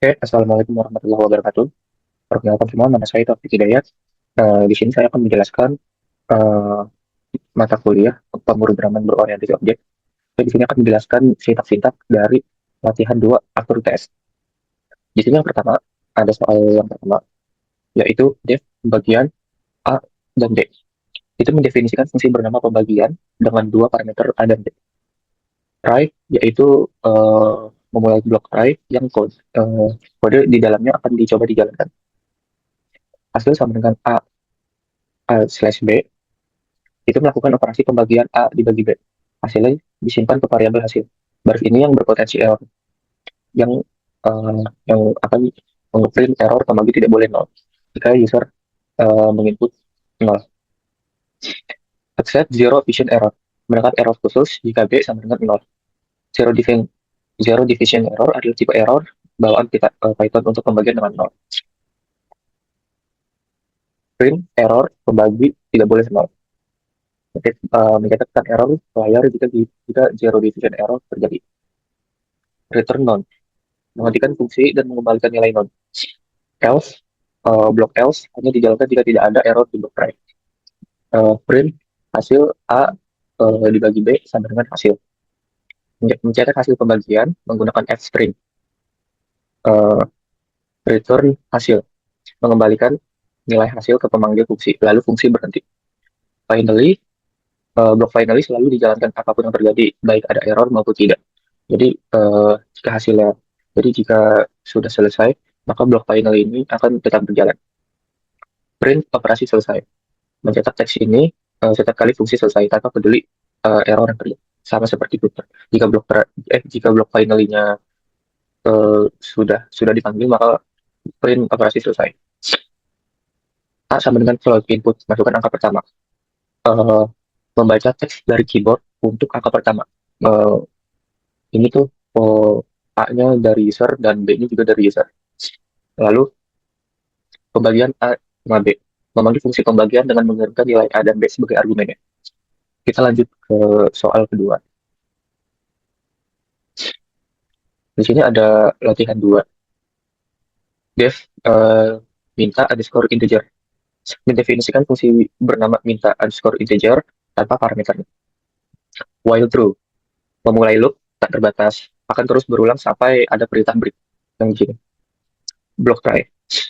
Oke, Assalamualaikum warahmatullahi wabarakatuh. Perkenalkan semua, nama saya Taufik Hidayat. Di sini saya akan menjelaskan eh, mata kuliah pemrograman berorientasi objek. Saya di sini akan menjelaskan sintak-sintak dari latihan 2 atur TS. Di sini yang pertama, ada soal yang pertama, yaitu def bagian A dan B. Itu mendefinisikan fungsi bernama pembagian dengan dua parameter A dan B. Try, yaitu memulai blok try yang kode di dalamnya akan dicoba dijalankan. Hasil sama dengan A/B itu melakukan operasi pembagian A dibagi B. Hasilnya disimpan ke variabel hasil. Baris ini yang berpotensi error, yang yang akan mengeprint error pembagi tidak boleh nol. Jika user menginput nol. Accept zero division error. Mendapat error khusus jika B sama dengan nol. Zero division error adalah tipe error bawaan kita, Python untuk pembagian dengan nol. Print error pembagi tidak boleh nol. Mencatatkan error layar jika zero division error terjadi. Return none menghentikan fungsi dan mengembalikan nilai none. Else, blok else hanya dijalankan jika tidak ada error di blok try. Print hasil A dibagi B sama dengan hasil. Mencetak hasil pembagian menggunakan F string. Uh, Return hasil mengembalikan nilai hasil ke pemanggil fungsi, lalu fungsi berhenti. Finally, blok finally selalu dijalankan apapun yang terjadi, baik ada error maupun tidak. Jadi jika hasilnya, jadi jika sudah selesai, maka blok final ini akan tetap berjalan. Print operasi selesai. Mencetak teks ini setiap kali fungsi selesai tanpa peduli error yang terjadi. Sama seperti footer. Jika blok finalnya sudah dipanggil, maka print operasi selesai. A sama dengan float input, masukkan angka pertama. Eh, Membaca teks dari keyboard untuk angka pertama. Eh, ini tuh A-nya dari user dan B-nya juga dari user. Lalu pembagian A sama B. Memanggil fungsi pembagian dengan mengirimkan nilai A dan B sebagai argumennya. Kita lanjut ke soal kedua. Di sini ada latihan dua. Def minta underscore integer. Mendefinisikan fungsi bernama minta underscore integer tanpa parameternya. While true, memulai loop tak terbatas akan terus berulang sampai ada perintah break yang di sini. Block try.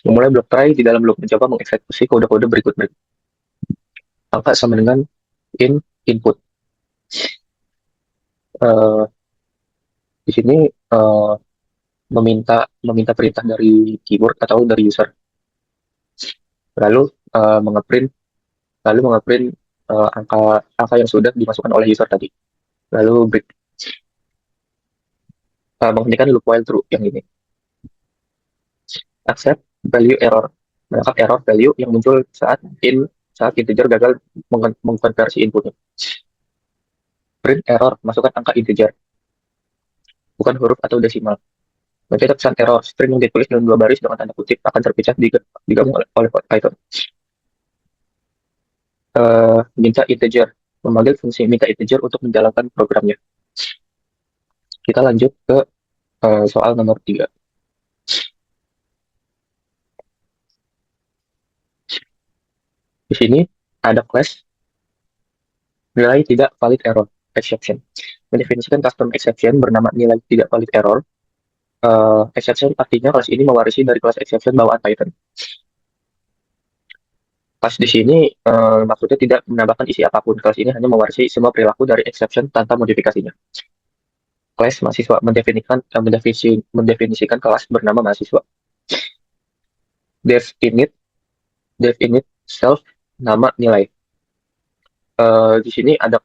Memulai block try di dalam loop mencoba mengeksekusi kode-kode berikut-berikut. Angka sama dengan input. Eh, di sini eh, meminta meminta perintah dari keyboard atau dari user. Lalu eh, mengeprint lalu mengeprint angka angka yang sudah dimasukkan oleh user tadi. Lalu break, menghentikan loop while true yang ini. Accept value error. Menangkap error value yang muncul saat integer gagal mengkonversi inputnya. Print error, masukkan angka integer, bukan huruf atau desimal. Mencetak pesan error, string yang ditulis dalam dua baris dengan tanda kutip akan terpecah digabung oleh Python. Minta integer, memanggil fungsi minta integer untuk menjalankan programnya. Kita lanjut ke soal nomor 3. Di sini ada class nilai tidak valid error exception. Mendefinisikan custom exception bernama nilai tidak valid error. Exception artinya kelas ini mewarisi dari kelas exception bawaan Python. Kelas di sini maksudnya tidak menambahkan isi apapun. Kelas ini hanya mewarisi semua perilaku dari exception tanpa modifikasinya. Kelas mahasiswa mendefinisikan kelas bernama mahasiswa. Def init, def init self nama nilai. Di sini ada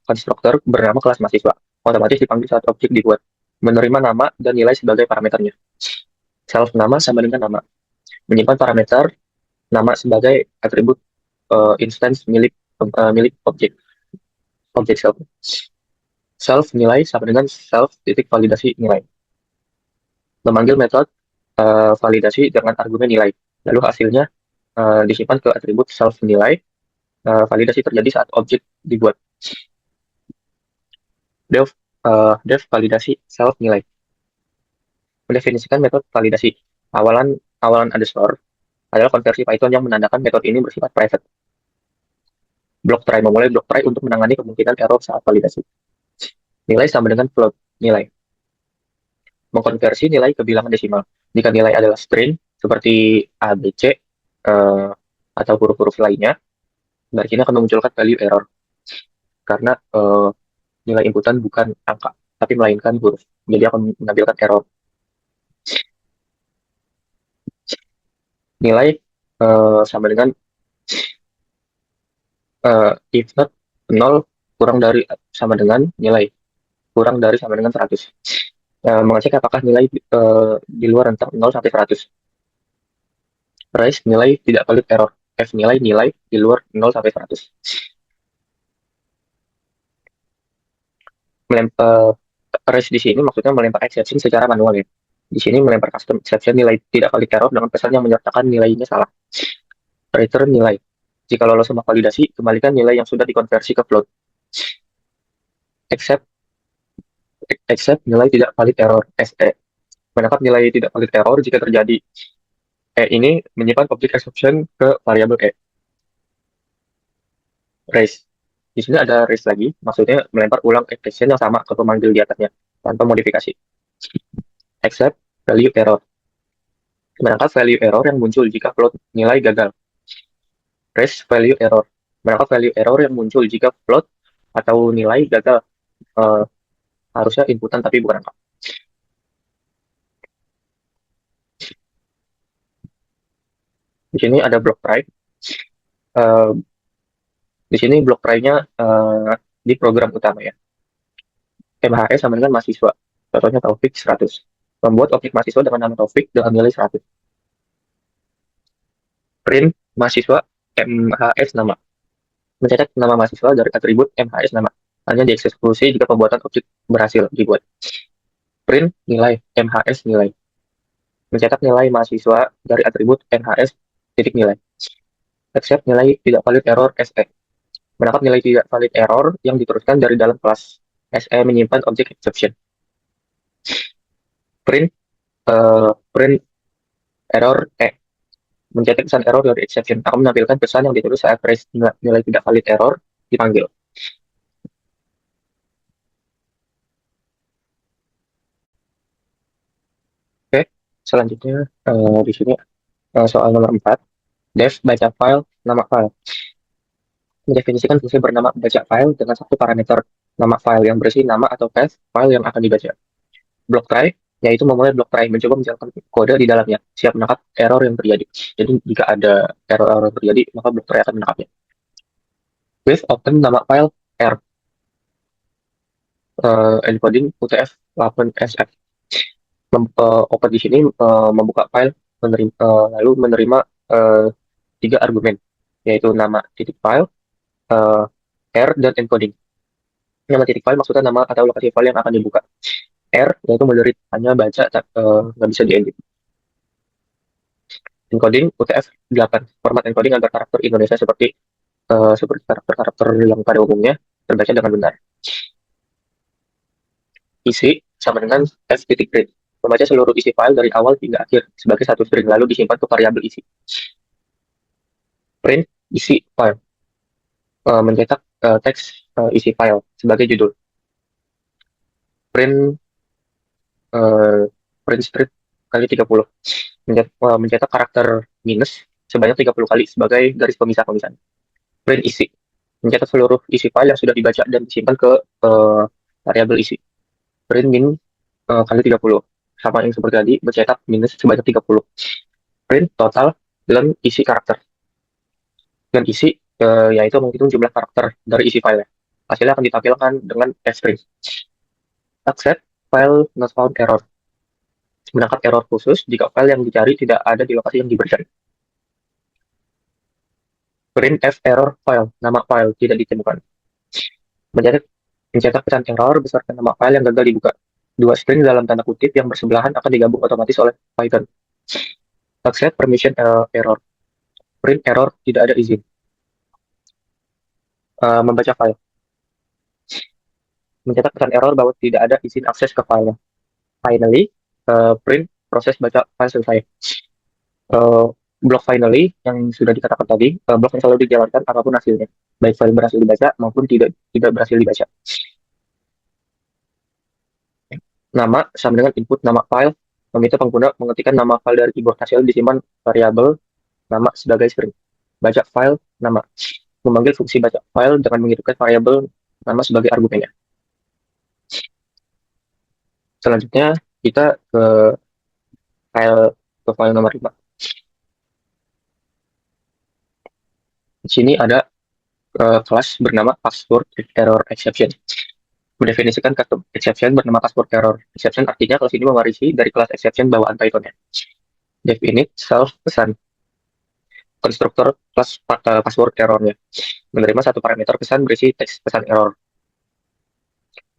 konstruktor bernama kelas mahasiswa. Otomatis dipanggil saat objek dibuat. Menerima nama dan nilai sebagai parameternya. Self nama sama dengan nama. Menyimpan parameter nama sebagai atribut instance milik objek self. Self nilai sama dengan self titik validasi nilai. Memanggil metode validasi dengan argumen nilai. Lalu hasilnya disimpan ke atribut self nilai. Validasi terjadi saat objek dibuat. Def validasi self nilai. Mendefinisikan metode validasi. Awalan awalan underscore adalah konversi Python yang menandakan metode ini bersifat private. Block try memulai block try untuk menangani kemungkinan error saat validasi. Nilai sama dengan float nilai. Mengkonversi nilai ke bilangan desimal. Jika nilai adalah string seperti A, B, C, atau huruf-huruf lainnya, berarti ini akan memunculkan value error karena nilai inputan bukan angka, tapi melainkan huruf. Jadi akan menampilkan error. Nilai sama dengan if not 0 kurang dari sama dengan nilai kurang dari sama dengan 100. Mengecek apakah nilai di luar rentang 0 sampai 100. Raise nilai tidak valid error. F nilai di luar 0 sampai 100. Melempar raise di sini maksudnya melempar exception secara manual ya. Di sini melempar custom exception nilai tidak valid error dengan pesan yang menyertakan nilainya salah. Return nilai. Jika lolos semua validasi, kembalikan nilai yang sudah dikonversi ke float. Except nilai tidak valid error SE. Menangkap nilai tidak valid error jika terjadi. Ini menyimpan object exception ke variabel raise. Di sini ada raise lagi, maksudnya melempar ulang exception yang sama ke pemanggil di atasnya tanpa modifikasi. Except value error. Menangkap value error yang muncul jika float nilai gagal. Raise value error. Menangkap value error yang muncul jika float atau nilai gagal. Uh, Harusnya inputan tapi bukan angka. Di sini ada block try. Uh, di sini block try-nya di program utama ya. MHS sama dengan mahasiswa. Contohnya Taufik 100. Membuat objek mahasiswa dengan nama Taufik dengan nilai 100. Print mahasiswa MHS nama. Mencetak nama mahasiswa dari atribut MHS nama. Hanya dieksekusi jika pembuatan objek berhasil dibuat. Print nilai MHS nilai. Mencetak nilai mahasiswa dari atribut MHS titik nilai. Accept nilai tidak valid error SE. Menangkap nilai tidak valid error yang diteruskan dari dalam kelas. SE menyimpan objek exception. Print print error mencetak pesan error dari exception akan menampilkan pesan yang ditulis saat raise nilai tidak valid error dipanggil. Oke, selanjutnya di sini soal nomor 4. Def baca file, nama file. Mendefinisikan fungsi bernama baca file dengan satu parameter nama file yang berisi nama atau path file yang akan dibaca. Block try, yaitu memulai block try, mencoba menjalankan kode di dalamnya, siap menangkap error yang terjadi. Jadi jika ada error-error terjadi, maka block try akan menangkapnya. With open nama file R, encoding UTF-8SF. Open di sini membuka file, lalu menerima tiga argumen, yaitu nama titik file, R, dan encoding. Nama titik file maksudnya nama atau lokasi file yang akan dibuka. R yaitu moderate, hanya baca nggak bisa diedit. Encoding UTF-8, format encoding agar karakter Indonesia seperti karakter-karakter yang pada umumnya terbaca dengan benar. Isi sama dengan f titik read, membaca seluruh isi file dari awal hingga akhir sebagai satu string lalu disimpan ke variabel isi. Print isi file, mencetak teks isi file sebagai judul. Print uh, print strip kali 30, mencetak karakter minus sebanyak 30 kali sebagai garis pemisah-pemisah. Print isi, mencetak seluruh isi file yang sudah dibaca dan disimpan ke variabel isi. Print min kali 30, sama yang seperti tadi, mencetak minus sebanyak 30. Print total dan isi karakter. Dan isi yaitu menghitung jumlah karakter dari isi file. Hasilnya akan ditampilkan dengan string. Accept file not found error. Menangkap error khusus jika file yang dicari tidak ada di lokasi yang diberikan. Print f error file, nama file tidak ditemukan. Mencetak pesan error beserta nama file yang gagal dibuka. Dua string dalam tanda kutip yang bersebelahan akan digabung otomatis oleh Python. Accept permission error. Print error tidak ada izin. Membaca file. Mencetak pesan error bahwa tidak ada izin akses ke file. Finally, print proses baca file selesai. Eh, Blok finally yang sudah dikatakan tadi, blok yang selalu dijalankan apapun hasilnya, baik file berhasil dibaca maupun tidak tidak berhasil dibaca. Nama sama dengan input nama file, meminta pengguna mengetikkan nama file dari keyboard hasil disimpan variabel nama sebagai string. Baca file nama, memanggil fungsi baca file dengan mengirimkan variabel nama sebagai argumennya. Selanjutnya kita file ke file nomor 5. Di sini ada kelas bernama password error exception. Mendefinisikan custom exception bernama password error exception, artinya kelas ini mewarisi dari kelas exception bawaan Python-nya. Definite self pesan. Konstruktor kelas password error-nya menerima satu parameter pesan berisi teks pesan error.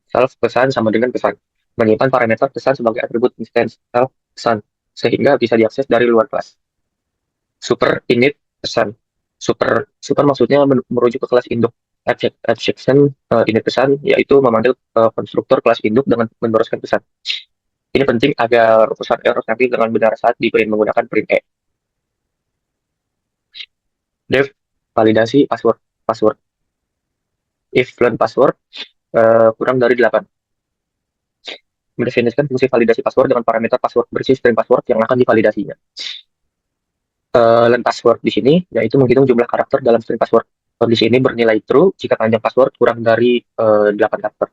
Self pesan sama dengan pesan. Menyimpan parameter pesan sebagai atribut instance self pesan sehingga bisa diakses dari luar kelas. Super init pesan. Super maksudnya merujuk ke kelas induk. Abstraction init pesan yaitu memanggil konstruktor kelas induk dengan meneruskan pesan. Ini penting agar pesan error nanti dengan benar saat di print menggunakan print e. Def validasi password. Password. If learn password kurang dari 8. Mendefinisikan fungsi validasi password dengan parameter password berisi string password yang akan divalidasinya. Learn password di sini yaitu menghitung jumlah karakter dalam string password. Kondisi ini bernilai true jika panjang password kurang dari 8 karakter.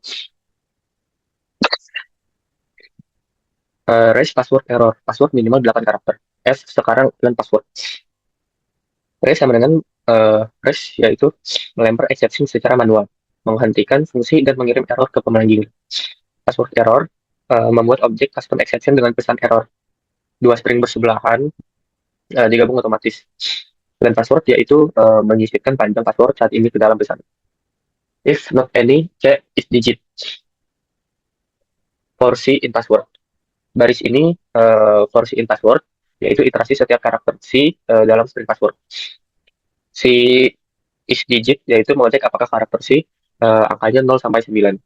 Raise password error. Password minimal 8 karakter. F sekarang learn password. Raise sama dengan raise yaitu melempar exception secara manual, menghentikan fungsi dan mengirim error ke pemanggil. Password error membuat objek custom exception dengan pesan error. Dua string bersebelahan digabung otomatis. Dan password yaitu menyisipkan panjang password saat ini ke dalam pesan. If not any, C is digit. For C in password. Baris ini for C in password yaitu iterasi setiap karakter C dalam string password. Si is digit yaitu mengecek apakah karakter C angkanya 0 sampai 9.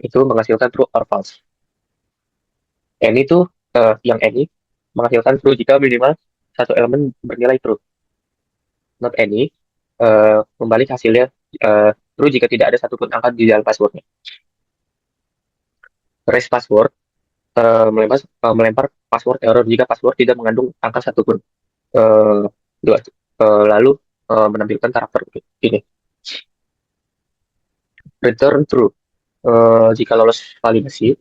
Itu menghasilkan true or false. Any itu yang any menghasilkan true jika minimal satu elemen bernilai true. Not any membalik hasilnya true jika tidak ada satupun angka di dalam passwordnya. Raise password melempar password error jika password tidak mengandung angka satupun. Dua, lalu menampilkan karakter ini. Return true jika lolos validasi.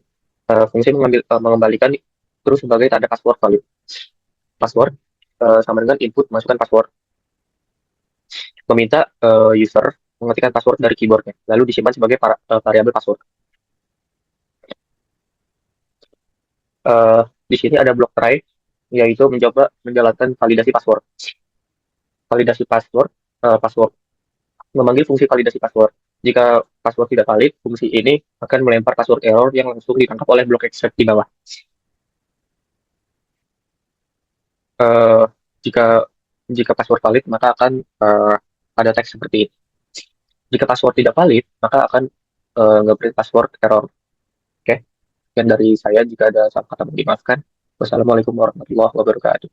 Fungsi mengembalikan true sebagai tanda password valid. Password sama dengan input masukkan password. Meminta user mengetikkan password dari keyboardnya, lalu disimpan sebagai variabel password. Di sini ada blok try, yaitu mencoba menjalankan validasi password. Validasi password, password memanggil fungsi validasi password. Jika password tidak valid, fungsi ini akan melempar password error yang langsung ditangkap oleh blok extract di bawah. Uh, jika jika password valid, maka akan ada teks seperti ini. Jika password tidak valid, maka akan nge-print password error. Oke, dan dari saya jika ada salah kata dimaafkan. Wassalamualaikum warahmatullahi wabarakatuh.